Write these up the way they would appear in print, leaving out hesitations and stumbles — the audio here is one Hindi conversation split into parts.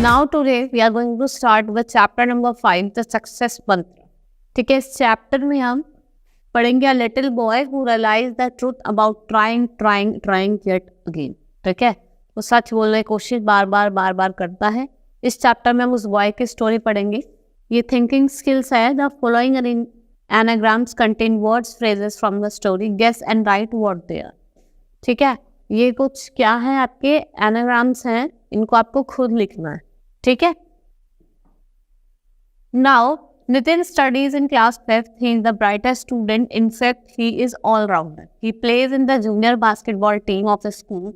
Now today we are going to start with chapter number 5, the success mantra. ठीक है, इस चैप्टर में हम पढ़ेंगे a little boy who realized the truth about trying yet again. ठीक है, वो सच बोलने की कोशिश बार बार करता है. इस चैप्टर में हम उस बॉय की स्टोरी पढ़ेंगे. ये थिंकिंग स्किल्स है. The following anagrams contain words phrases from the story. Guess and write what they are. ठीक है, ये कुछ क्या है, आपके एनाग्राम्स हैं, इनको आपको खुद लिखना है. ठीक है. Now Nitin studies in class 5th. He is the brightest student. In fact, he is all-rounder. He plays in the junior basketball team of the school.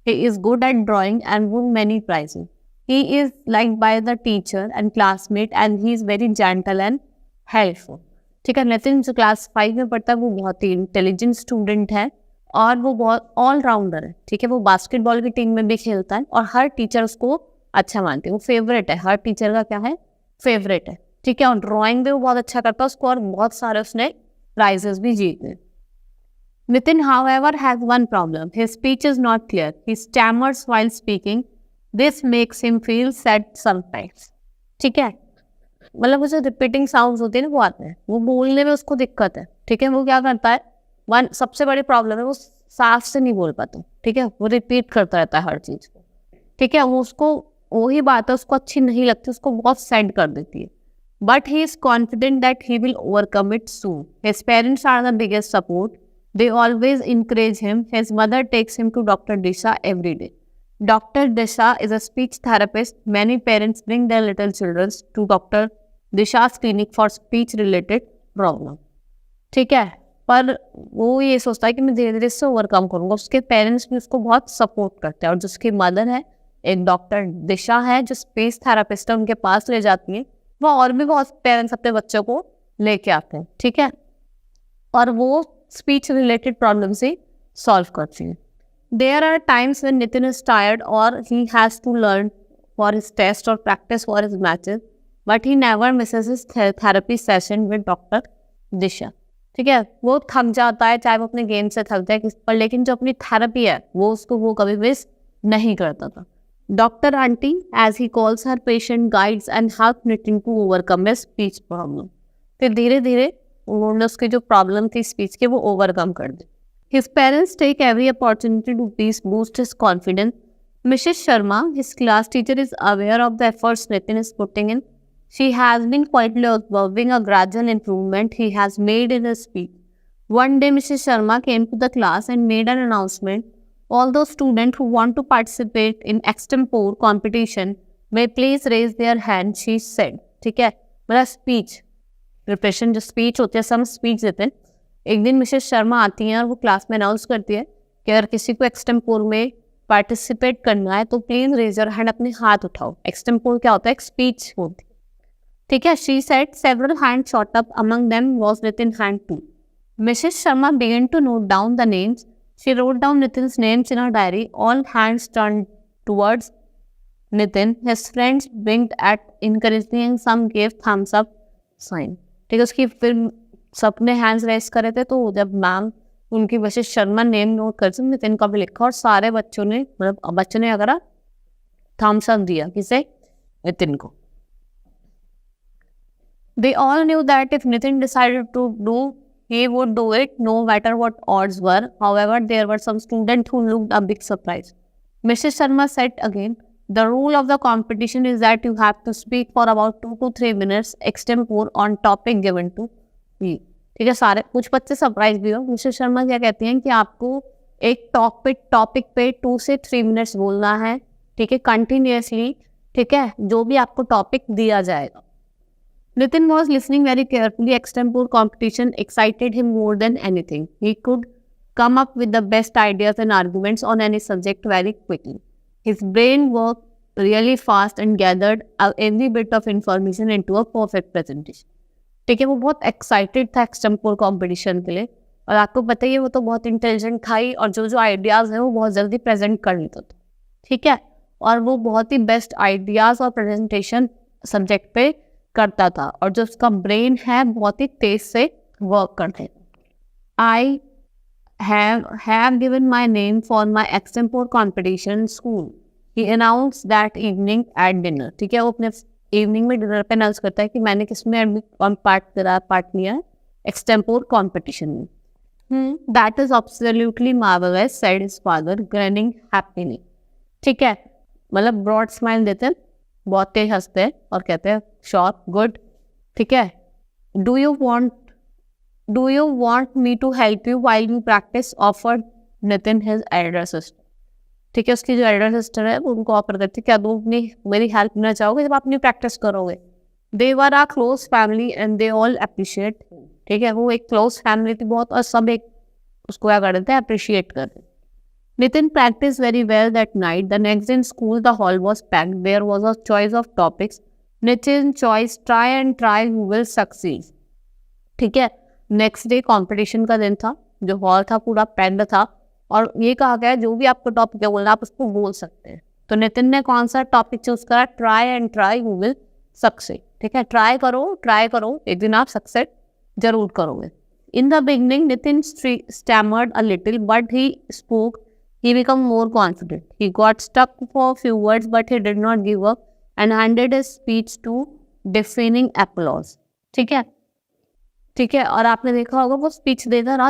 He is good at drawing and won many prizes. He is liked by the teacher and classmate and he is very gentle and helpful. ठीक है, नितिन जो क्लास 5 में पढ़ता है वो बहुत ही इंटेलिजेंट स्टूडेंट है और वो बहुत ऑलराउंडर है. ठीक है, वो बास्केटबॉल की टीम में भी खेलता है और हर टीचर उसको अच्छा मानते हैं. वो फेवरेट है, हर टीचर का क्या है, फेवरेट है. ठीक है, और ड्राइंग भी वो बहुत अच्छा करता है उसको, और बहुत सारे उसने प्राइजेस भी जीते. Nitin however has one problem. His speech is not clear. He stammers while speaking. This makes him feel sad sometimes. ठीक है, मतलब वो जो रिपीटिंग साउंड्स होते हैं ना वो आते हैं, वो बोलने में उसको दिक्कत है. ठीक है, वो क्या करता है, सबसे बड़ी प्रॉब्लम है वो साफ से नहीं बोल पाता. ठीक है, वो रिपीट करता रहता है हर चीज को. ठीक है, वो उसको वही बात है उसको अच्छी नहीं लगती, उसको बहुत सैड कर देती है. But he is confident that he will overcome it soon. His parents are the biggest support. They always encourage him. His mother takes him to Dr. Disha every day. Dr. Disha is a speech therapist. Many parents bring their little children to Dr. Disha's clinic for speech related problem. ठीक है, पर वो ये सोचता है कि मैं धीरे धीरे इससे ओवरकम करूँगा. उसके पेरेंट्स भी उसको बहुत सपोर्ट करते हैं और जिसकी मदर है एक डॉक्टर दिशा है जो स्पीच थेरापिस्ट है, उनके पास ले जाती है. वो और भी बहुत पेरेंट्स अपने बच्चों को लेके आते हैं. ठीक है, और वो स्पीच रिलेटेड प्रॉब्लम से सॉल्व करती है. There are times when Nitin is tired और he has to learn for his test और practice for his matches, but he never misses his therapy session with doctor Disha. ठीक है, वो थक जाता है, चाहे वो अपने गेम से थक जाए किस पर, लेकिन जो अपनी थेरेपी है वो उसको वो कभी मिस नहीं करता था. Doctor aunty as he calls her patient guides and help Nitin to overcome his speech problem. फिर धीरे धीरे उन्होंने उसकी जो प्रॉब्लम थी स्पीच के वो ओवरकम कर दी. His parents take every opportunity to please boost his confidence. Mrs Sharma, his class teacher, is aware of the efforts Nitin is putting in. She has been quietly observing a gradual improvement he has made in his speech. One day, Mrs. Sharma came to the class and made an announcement. All those students who want to participate in extempore competition may please raise their hand, she said. ठीक है, मेरा स्पीच प्रिपरेशन जो स्पीच होती है, सब स्पीच देते हैं. एक दिन मिसेस शर्मा आती हैं और वो क्लास में अनाउंस करती है कि अगर किसी को एक्सटेम्पोर में पार्टिसिपेट करना है तो प्लीज रेज योर हैंड, अपने हाथ उठाओ. एक्सटेम्पोर क्या होता है, एक स्पीच होती है. ठीक है, she said. Several hands shot up. Among them was Nitin's hand too. Mrs. Sharma began to note down the names. She wrote down Nitin's names in her diary. All hands turned towards Nitin. His friends winked at encouraging and some gave thumbs up sign. ठीक है, उसकी फिर सबने हैंड्स रेस करे थे, तो जब मैम उनकी मिसेस शर्मा नेम नोट कर दी, नितिन का भी लिखा और सारे बच्चों ने, मतलब बच्चों ने अगर थम्स अप दिया किसे, नितिन को. They all knew that if Nitin decided to do, he would do it no matter what odds were. However, there were some students who looked a big surprise. Mrs. Sharma said again, the rule of the competition is that you have to speak for about 2 to 3 minutes extempore on topic given to you. ठीक है, सारे कुछ बच्चे सरप्राइज भी हो. मिसेस शर्मा क्या कहती हैं कि आपको एक टॉपिक पे 2 से 3 मिनट्स बोलना है. ठीक है, कंटिन्यूसली. ठीक है, जो भी आपको टॉपिक दिया जाएगा. Nitin was listening very carefully. Extempore competition excited him more than anything. He could come up with the best ideas and arguments on any subject very quickly. His brain worked really fast and gathered every bit of information into a perfect presentation. ठीक है, वो बहुत एक्साइटेड था एक्सटेम्पोर कॉम्पिटिशन के लिए, और आपको पता ही है वो तो बहुत इंटेलिजेंट था ही, और जो आइडियाज़ हैं वो बहुत जल्दी प्रेजेंट कर लेता था. ठीक है, और वो बहुत ही बेस्ट आइडियाज़ और प्रेजेंटेशन सब्जेक्ट पे करता था, और जो उसका ब्रेन है बहुत ही तेज से वर्क करते. I have given my name for my extempore competition school. He announce that evening at dinner, ठीक है, वो अपने इवनिंग में डिनर पे अनाउंस करता है कि मैंने किस में पार्ट लिया है, एक्सटेम्पोर कॉम्पिटिशन में. That is absolutely marvellous, said his father grinning happily. ठीक है, मतलब ब्रॉड स्माइल देते हैं, बहुत तेज हंसते हैं और कहते हैं श्योर, गुड. ठीक है, do you want me to help you while you practice, offered Nitin his elder sister. ठीक है, उसकी जो एल्डर सिस्टर है वो उनको ऑफर करती है, क्या तुम अपनी मेरी हेल्प करना चाहोगे जब आप अपनी प्रैक्टिस करोगे. They were are close family and they all appreciate. ठीक है, वो एक क्लोज फैमिली थी बहुत, और सब एक उसको क्या कर देते हैं, अप्रिशिएट करते हैं. Nitin practiced very well that night. The next day in school, the hall was packed. There was a choice of topics. Nitin choice, try and try, you will succeed. ठीक है, नेक्स्ट डे कंपटीशन का दिन था, जो हॉल था पूरा पैक्ड था, और ये कहा गया जो भी आपको टॉपिक है बोलना आप उसको बोल सकते हैं. तो नितिन ने कौन सा टॉपिक चूज करा, try and try you will succeed. ठीक है, ट्राई करो, एक दिन आप सक्सेड जरूर करोगे. In the beginning Nitin stammered a little, but he spoke. He became more confident. He got stuck for a few words, but he did not give up and handed his speech to deafening applause. ठीक है, और आपने देखा होगा वो स्पीच देता रहा.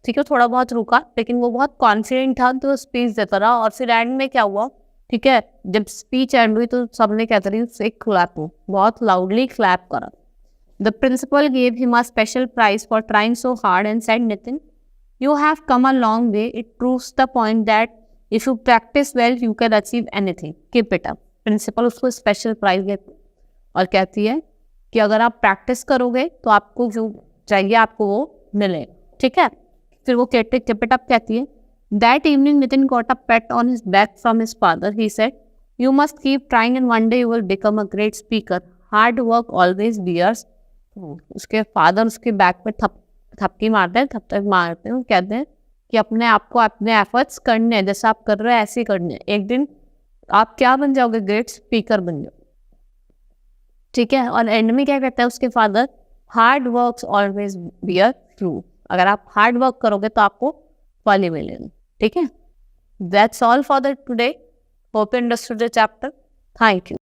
ठीक है, थोड़ा बहुत रुका, लेकिन वो बहुत कॉन्फिडेंट था तो स्पीच देता रहा. और फिर एंड में क्या हुआ, ठीक है, जब स्पीच एंड हुई तो सबने क्या करी, उसे क्लैप, बहुत लाउडली क्लैप करा. The principal gave him a special prize for trying so hard and said, Nitin, you have come a long way. It proves the point that if you practice well, you can achieve anything. Keep it up. Principal उसको स्पेशल प्राइज देती और कहती है कि अगर आप प्रैक्टिस करोगे तो आपको जो चाहिए आपको वो मिले. ठीक है, फिर वो keep it up कहती है. That evening, Nitin got a pat on his back from his father. He said, "You must keep trying and one day you will become a great speaker. Hard work always bears." उसके फादर उसके बैक पे थपकी मारते हैं, कहते हैं कि अपने आप को अपने एफर्ट्स करने हैं, जैसे आप कर रहे हैं ऐसे करने हैं, एक दिन आप क्या बन जाओगे, ग्रेट स्पीकर बन जाओगे. ठीक है, और एंड में क्या कहता है उसके father, hard work always bear fruit. अगर आप हार्ड वर्क करोगे तो आपको फल ही मिलेगा. ठीक है, that's all for the today. Hope you understood the chapter. Thank you.